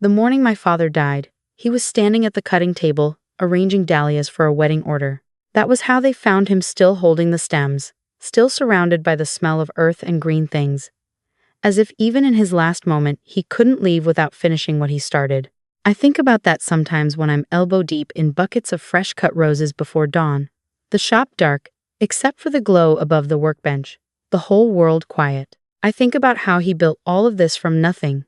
The morning my father died, he was standing at the cutting table, arranging dahlias for a wedding order. That was how they found him, still holding the stems, still surrounded by the smell of earth and green things. As if even in his last moment, he couldn't leave without finishing what he started. I think about that sometimes when I'm elbow deep in buckets of fresh-cut roses before dawn. The shop dark, except for the glow above the workbench. The whole world quiet. I think about how he built all of this from nothing,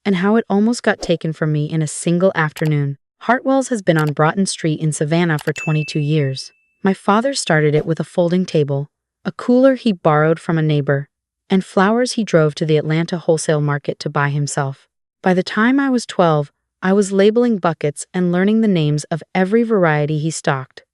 and how it almost got taken from me in a single afternoon. Hartwell's has been on Broughton Street in Savannah for 22 years. My father started it with a folding table, a cooler he borrowed from a neighbor, and flowers he drove to the Atlanta wholesale market to buy himself. By the time I was 12, I was labeling buckets and learning the names of every variety he stocked.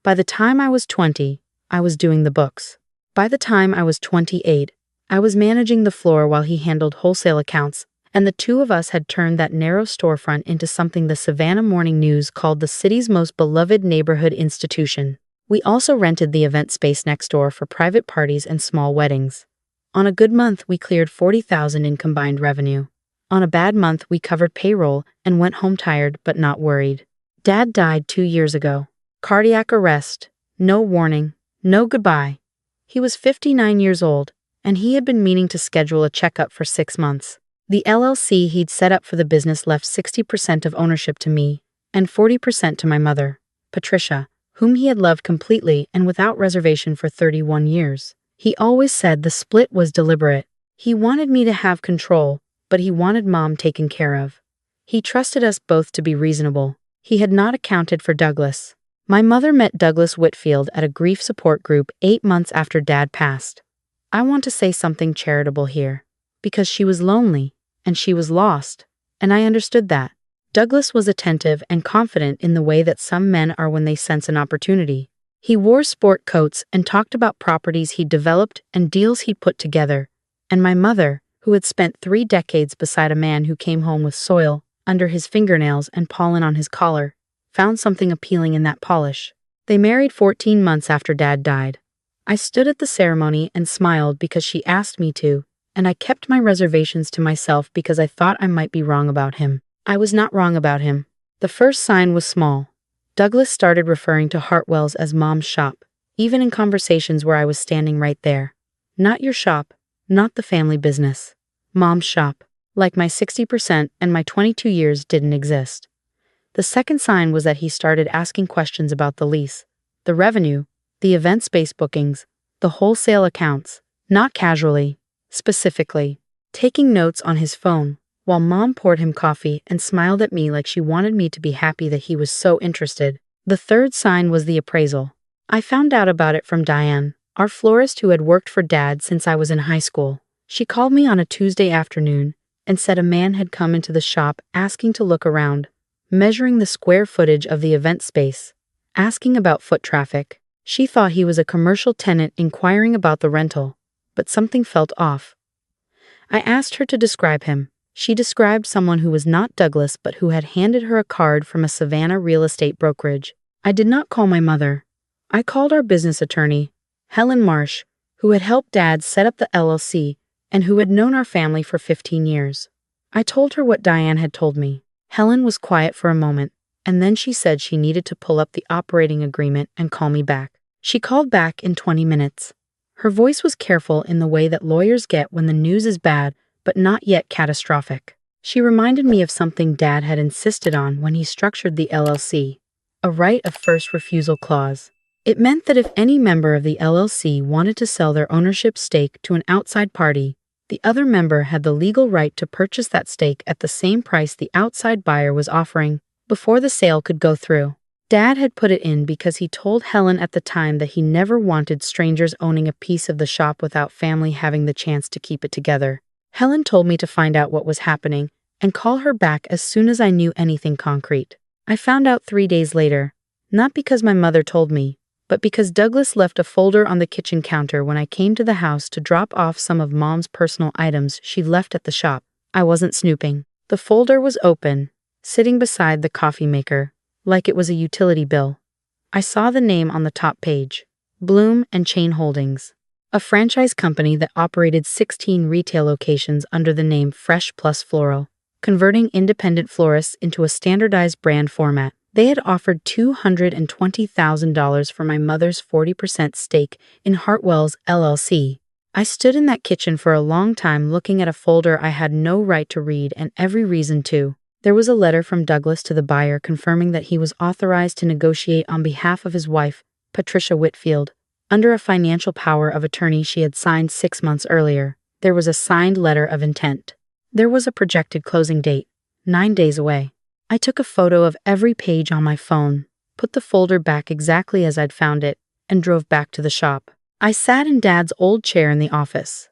By the time I was 20, I was doing the books. By the time I was 28, I was managing the floor while he handled wholesale accounts, and the two of us had turned that narrow storefront into something the Savannah Morning News called the city's most beloved neighborhood institution. We also rented the event space next door for private parties and small weddings. On a good month, we cleared $40,000 in combined revenue. On a bad month, we covered payroll and went home tired but not worried. Dad died 2 years ago. Cardiac arrest. No warning. No goodbye. He was 59 years old, and he had been meaning to schedule a checkup for 6 months. The LLC he'd set up for the business left 60% of ownership to me and 40% to my mother, Patricia, whom he had loved completely and without reservation for 31 years. He always said the split was deliberate. He wanted me to have control, but he wanted Mom taken care of. He trusted us both to be reasonable. He had not accounted for Douglas. My mother met Douglas Whitfield at a grief support group 8 months after Dad passed. I want to say something charitable here, because she was lonely, and she was lost, and I understood that. Douglas was attentive and confident in the way that some men are when they sense an opportunity. He wore sport coats and talked about properties he'd developed and deals he'd put together. And my mother, who had spent 3 decades beside a man who came home with soil under his fingernails and pollen on his collar, found something appealing in that polish. They married 14 months after Dad died. I stood at the ceremony and smiled because she asked me to, and I kept my reservations to myself because I thought I might be wrong about him. I was not wrong about him. The first sign was small. Douglas started referring to Hartwell's as Mom's shop, even in conversations where I was standing right there. Not your shop, not the family business. Mom's shop. Like my 60% and my 22 years didn't exist. The second sign was that he started asking questions about the lease, the revenue, the event space bookings, the wholesale accounts, not casually, specifically, taking notes on his phone, while Mom poured him coffee and smiled at me like she wanted me to be happy that he was so interested. The third sign was the appraisal. I found out about it from Diane, our florist who had worked for Dad since I was in high school. She called me on a Tuesday afternoon and said a man had come into the shop asking to look around, measuring the square footage of the event space, asking about foot traffic. She thought he was a commercial tenant inquiring about the rental, but something felt off. I asked her to describe him. She described someone who was not Douglas but who had handed her a card from a Savannah real estate brokerage. I did not call my mother. I called our business attorney, Helen Marsh, who had helped Dad set up the LLC and who had known our family for 15 years. I told her what Diane had told me. Helen was quiet for a moment, and then she said she needed to pull up the operating agreement and call me back. She called back in 20 minutes. Her voice was careful in the way that lawyers get when the news is bad but not yet catastrophic. She reminded me of something Dad had insisted on when he structured the LLC, a right of first refusal clause. It meant that if any member of the LLC wanted to sell their ownership stake to an outside party, the other member had the legal right to purchase that stake at the same price the outside buyer was offering before the sale could go through. Dad had put it in because he told Helen at the time that he never wanted strangers owning a piece of the shop without family having the chance to keep it together. Helen told me to find out what was happening and call her back as soon as I knew anything concrete. I found out 3 days later, not because my mother told me, but because Douglas left a folder on the kitchen counter when I came to the house to drop off some of Mom's personal items she left at the shop. I wasn't snooping. The folder was open, sitting beside the coffee maker, like it was a utility bill. I saw the name on the top page, Bloom and Chain Holdings, a franchise company that operated 16 retail locations under the name Fresh Plus Floral. converting independent florists into a standardized brand format. They had offered $220,000 for my mother's 40% stake in Hartwell's LLC. I stood in that kitchen for a long time looking at a folder I had no right to read and every reason to. There was a letter from Douglas to the buyer confirming that he was authorized to negotiate on behalf of his wife, Patricia Whitfield, under a financial power of attorney she had signed 6 months earlier. There was a signed letter of intent. There was a projected closing date, 9 days away. I took a photo of every page on my phone, put the folder back exactly as I'd found it, and drove back to the shop. I sat in Dad's old chair in the office,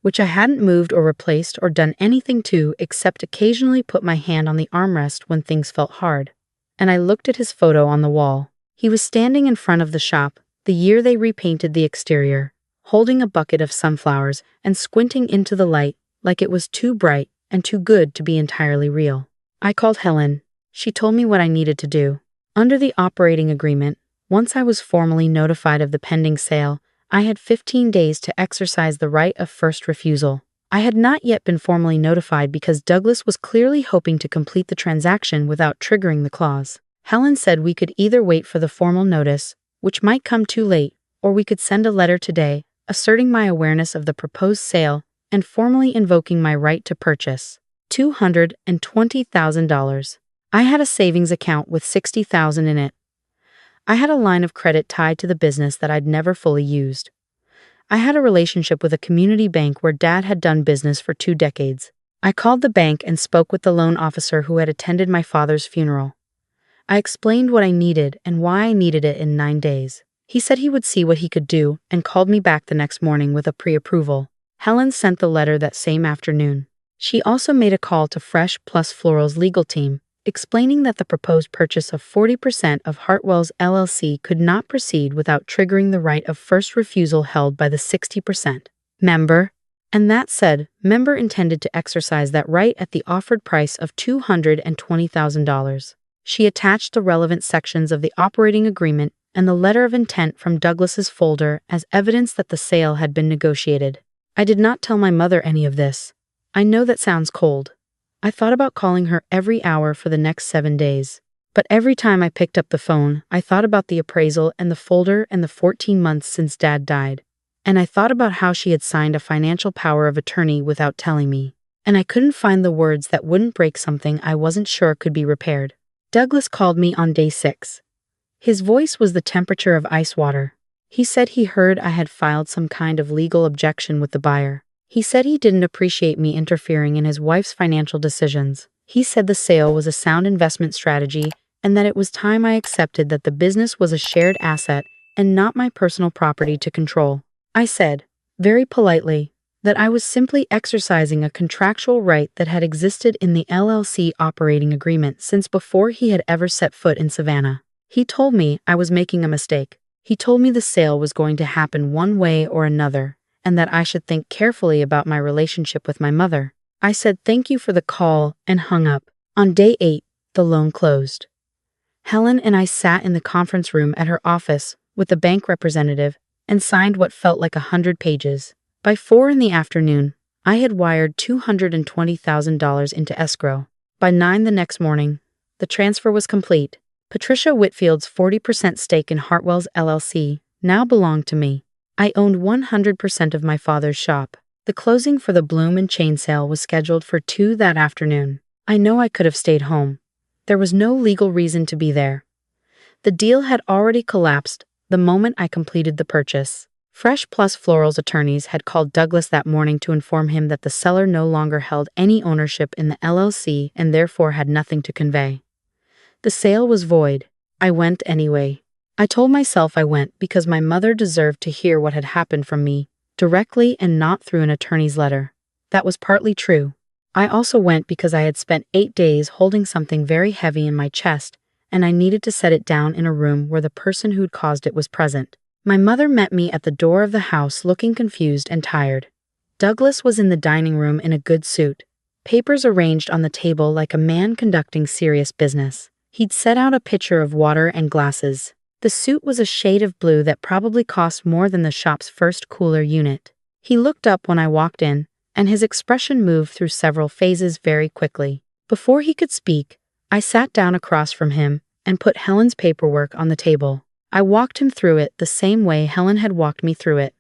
which I hadn't moved or replaced or done anything to except occasionally put my hand on the armrest when things felt hard, and I looked at his photo on the wall. He was standing in front of the shop, the year they repainted the exterior, holding a bucket of sunflowers and squinting into the light like it was too bright and too good to be entirely real. I called Helen. She told me what I needed to do. Under the operating agreement, once I was formally notified of the pending sale, I had 15 days to exercise the right of first refusal. I had not yet been formally notified because Douglas was clearly hoping to complete the transaction without triggering the clause. Helen said we could either wait for the formal notice, which might come too late, or we could send a letter today, asserting my awareness of the proposed sale and formally invoking my right to purchase. $220,000. I had a savings account with $60,000 in it. I had a line of credit tied to the business that I'd never fully used. I had a relationship with a community bank where Dad had done business for 2 decades. I called the bank and spoke with the loan officer who had attended my father's funeral. I explained what I needed and why I needed it in 9 days. He said he would see what he could do and called me back the next morning with a pre-approval. Helen sent the letter that same afternoon. She also made a call to Fresh Plus Floral's legal team, explaining that the proposed purchase of 40% of Hartwell's LLC could not proceed without triggering the right of first refusal held by the 60% member, and that said, member intended to exercise that right at the offered price of $220,000. She attached the relevant sections of the operating agreement and the letter of intent from Douglas's folder as evidence that the sale had been negotiated. I did not tell my mother any of this. I know that sounds cold. I thought about calling her every hour for the next 7 days. But every time I picked up the phone, I thought about the appraisal and the folder and the 14 months since Dad died. And I thought about how she had signed a financial power of attorney without telling me. And I couldn't find the words that wouldn't break something I wasn't sure could be repaired. Douglas called me on day 6. His voice was the temperature of ice water. He said he heard I had filed some kind of legal objection with the buyer. He said he didn't appreciate me interfering in his wife's financial decisions. He said the sale was a sound investment strategy and that it was time I accepted that the business was a shared asset and not my personal property to control. I said, very politely, that I was simply exercising a contractual right that had existed in the LLC operating agreement since before he had ever set foot in Savannah. He told me I was making a mistake. He told me the sale was going to happen one way or another, and that I should think carefully about my relationship with my mother. I said thank you for the call and hung up. On day 8, the loan closed. Helen and I sat in the conference room at her office with the bank representative and signed what felt like 100 pages. By 4 in the afternoon, I had wired $220,000 into escrow. By 9 the next morning, the transfer was complete. Patricia Whitfield's 40% stake in Hartwell's LLC now belonged to me. I owned 100% of my father's shop. The closing for the Bloom and Chain sale was scheduled for 2 that afternoon. I know I could have stayed home. There was no legal reason to be there. The deal had already collapsed the moment I completed the purchase. Fresh Plus Floral's attorneys had called Douglas that morning to inform him that the seller no longer held any ownership in the LLC and therefore had nothing to convey. The sale was void. I went anyway. I told myself I went because my mother deserved to hear what had happened from me, directly and not through an attorney's letter. That was partly true. I also went because I had spent 8 days holding something very heavy in my chest, and I needed to set it down in a room where the person who'd caused it was present. My mother met me at the door of the house looking confused and tired. Douglas was in the dining room in a good suit, papers arranged on the table like a man conducting serious business. He'd set out a pitcher of water and glasses. The suit was a shade of blue that probably cost more than the shop's first cooler unit. He looked up when I walked in, and his expression moved through several phases very quickly. Before he could speak, I sat down across from him and put Helen's paperwork on the table. I walked him through it the same way Helen had walked me through it.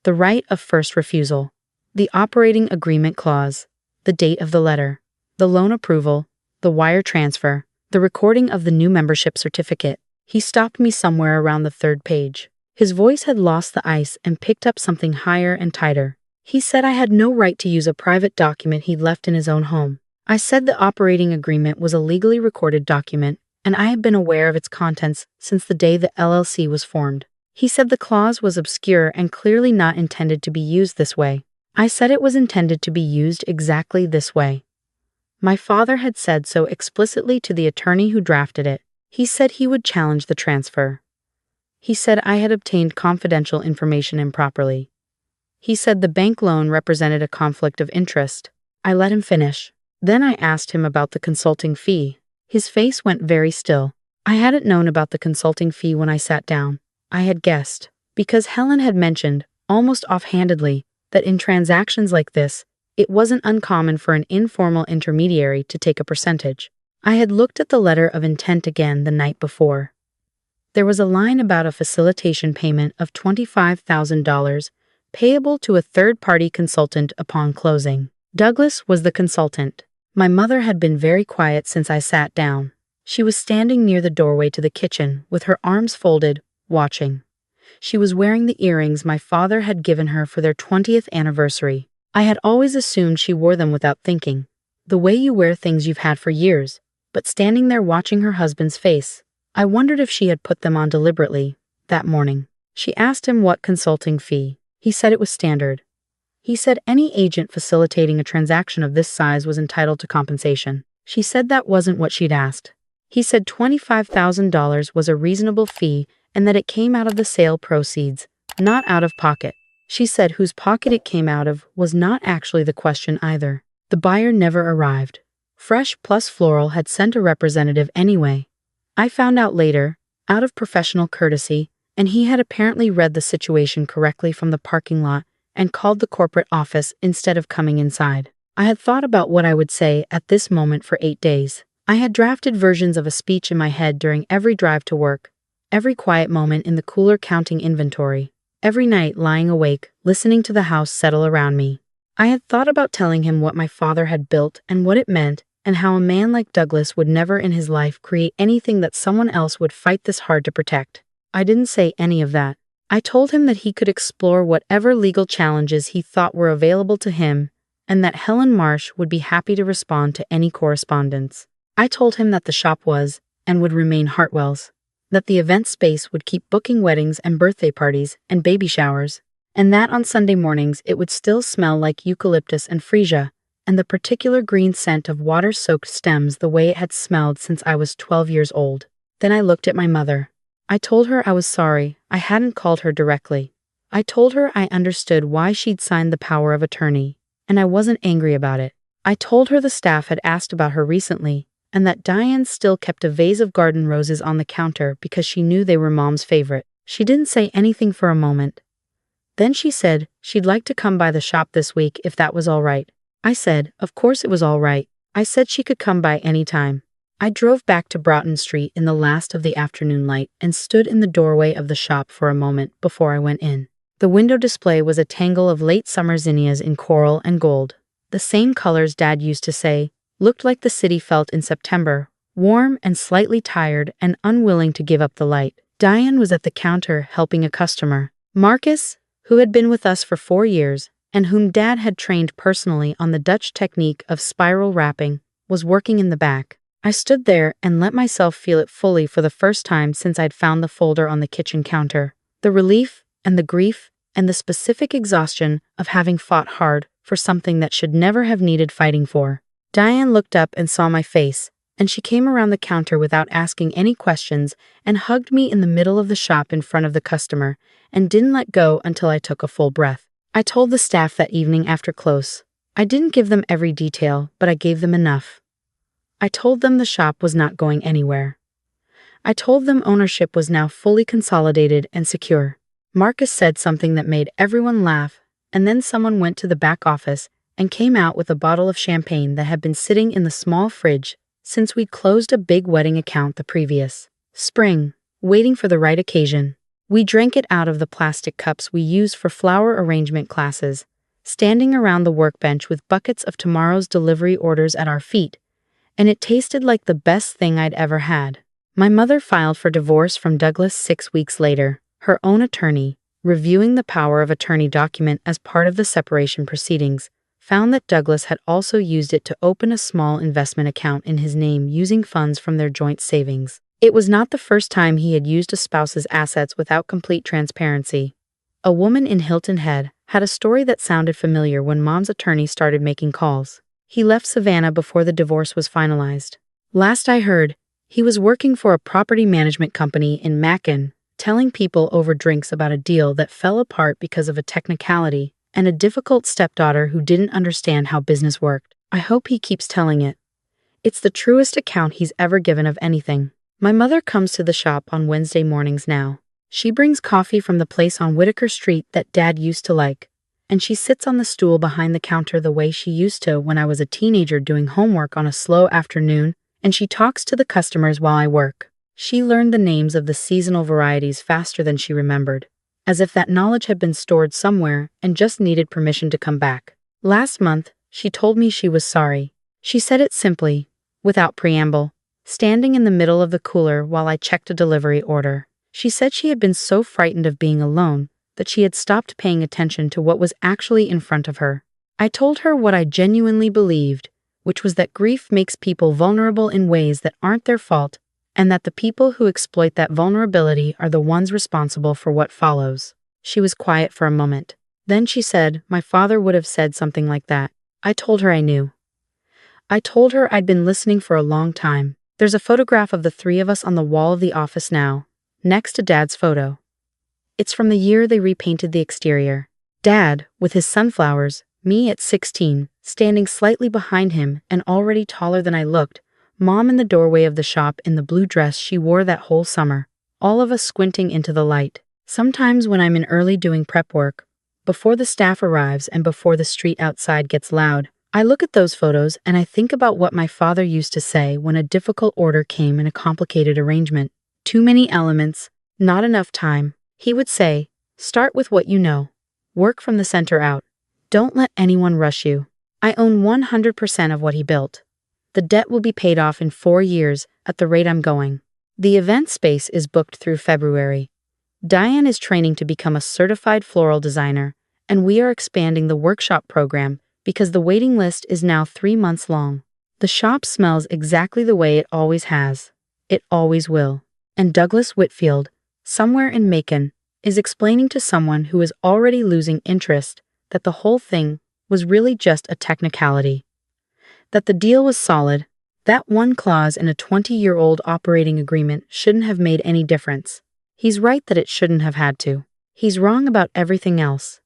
The right of first refusal, the operating agreement clause, the date of the letter, the loan approval, the wire transfer, the recording of the new membership certificate. He stopped me somewhere around the third page. His voice had lost the ice and picked up something higher and tighter. He said I had no right to use a private document he'd left in his own home. I said the operating agreement was a legally recorded document, and I had been aware of its contents since the day the LLC was formed. He said the clause was obscure and clearly not intended to be used this way. I said it was intended to be used exactly this way. My father had said so explicitly to the attorney who drafted it. He said he would challenge the transfer. He said I had obtained confidential information improperly. He said the bank loan represented a conflict of interest. I let him finish. Then I asked him about the consulting fee. His face went very still. I hadn't known about the consulting fee when I sat down. I had guessed, because Helen had mentioned, almost offhandedly, that in transactions like this, it wasn't uncommon for an informal intermediary to take a percentage. I had looked at the letter of intent again the night before. There was a line about a facilitation payment of $25,000 payable to a third-party consultant upon closing. Douglas was the consultant. My mother had been very quiet since I sat down. She was standing near the doorway to the kitchen with her arms folded, watching. She was wearing the earrings my father had given her for their 20th anniversary. I had always assumed she wore them without thinking, the way you wear things you've had for years, but standing there watching her husband's face, I wondered if she had put them on deliberately, that morning. She asked him what consulting fee. He said it was standard. He said any agent facilitating a transaction of this size was entitled to compensation. She said that wasn't what she'd asked. He said $25,000 was a reasonable fee and that it came out of the sale proceeds, not out of pocket. She said whose pocket it came out of was not actually the question either. The buyer never arrived. Fresh Plus Floral had sent a representative anyway. I found out later, out of professional courtesy, and he had apparently read the situation correctly from the parking lot and called the corporate office instead of coming inside. I had thought about what I would say at this moment for 8 days. I had drafted versions of a speech in my head during every drive to work, every quiet moment in the cooler counting inventory, every night lying awake, listening to the house settle around me. I had thought about telling him what my father had built and what it meant, and how a man like Douglas would never in his life create anything that someone else would fight this hard to protect. I didn't say any of that. I told him that he could explore whatever legal challenges he thought were available to him, and that Helen Marsh would be happy to respond to any correspondence. I told him that the shop was, and would remain Hartwell's, that the event space would keep booking weddings and birthday parties and baby showers, and that on Sunday mornings it would still smell like eucalyptus and freesia, and the particular green scent of water-soaked stems the way it had smelled since I was 12 years old. Then I looked at my mother. I told her I was sorry I hadn't called her directly. I told her I understood why she'd signed the power of attorney, and I wasn't angry about it. I told her the staff had asked about her recently, and that Diane still kept a vase of garden roses on the counter because she knew they were Mom's favorite. She didn't say anything for a moment. Then she said she'd like to come by the shop this week if that was all right. I said, of course it was all right. I said she could come by any time. I drove back to Broughton Street in the last of the afternoon light and stood in the doorway of the shop for a moment before I went in. The window display was a tangle of late summer zinnias in coral and gold, the same colors Dad used to say looked like the city felt in September, warm and slightly tired and unwilling to give up the light. Diane was at the counter helping a customer. Marcus, who had been with us for 4 years, and whom Dad had trained personally on the Dutch technique of spiral wrapping, was working in the back. I stood there and let myself feel it fully for the first time since I'd found the folder on the kitchen counter. The relief and the grief and the specific exhaustion of having fought hard for something that should never have needed fighting for. Diane looked up and saw my face, and she came around the counter without asking any questions and hugged me in the middle of the shop in front of the customer and didn't let go until I took a full breath. I told the staff that evening after close. I didn't give them every detail, but I gave them enough. I told them the shop was not going anywhere. I told them ownership was now fully consolidated and secure. Marcus said something that made everyone laugh, and then someone went to the back office and came out with a bottle of champagne that had been sitting in the small fridge since we'd closed a big wedding account the previous spring, waiting for the right occasion. We drank it out of the plastic cups we used for flower arrangement classes, standing around the workbench with buckets of tomorrow's delivery orders at our feet, and it tasted like the best thing I'd ever had. My mother filed for divorce from Douglas 6 weeks later. Her own attorney, reviewing the power of attorney document as part of the separation proceedings, found that Douglas had also used it to open a small investment account in his name using funds from their joint savings. It was not the first time he had used a spouse's assets without complete transparency. A woman in Hilton Head had a story that sounded familiar when Mom's attorney started making calls. He left Savannah before the divorce was finalized. Last I heard, he was working for a property management company in Macon, telling people over drinks about a deal that fell apart because of a technicality and a difficult stepdaughter who didn't understand how business worked. I hope he keeps telling it. It's the truest account he's ever given of anything. My mother comes to the shop on Wednesday mornings now. She brings coffee from the place on Whitaker Street that Dad used to like, and she sits on the stool behind the counter the way she used to when I was a teenager doing homework on a slow afternoon, and she talks to the customers while I work. She learned the names of the seasonal varieties faster than she remembered, as if that knowledge had been stored somewhere and just needed permission to come back. Last month, she told me she was sorry. She said it simply, without preamble, standing in the middle of the cooler while I checked a delivery order. She said she had been so frightened of being alone that she had stopped paying attention to what was actually in front of her. I told her what I genuinely believed, which was that grief makes people vulnerable in ways that aren't their fault, and that the people who exploit that vulnerability are the ones responsible for what follows. She was quiet for a moment. Then she said, "My father would have said something like that." I told her I knew. I told her I'd been listening for a long time. There's a photograph of the three of us on the wall of the office now, next to Dad's photo. It's from the year they repainted the exterior. Dad, with his sunflowers, me at 16, standing slightly behind him and already taller than I looked, Mom in the doorway of the shop in the blue dress she wore that whole summer, all of us squinting into the light. Sometimes when I'm in early doing prep work, before the staff arrives and before the street outside gets loud, I look at those photos and I think about what my father used to say when a difficult order came in a complicated arrangement. Too many elements, not enough time. He would say, "Start with what you know. Work from the center out. Don't let anyone rush you." I own 100% of what he built. The debt will be paid off in 4 years at the rate I'm going. The event space is booked through February. Diane is training to become a certified floral designer, and we are expanding the workshop program because the waiting list is now 3 months long. The shop smells exactly the way it always has. It always will. And Douglas Whitfield, somewhere in Macon, is explaining to someone who is already losing interest that the whole thing was really just a technicality. That the deal was solid. That one clause in a 20-year-old operating agreement shouldn't have made any difference. He's right that it shouldn't have had to. He's wrong about everything else.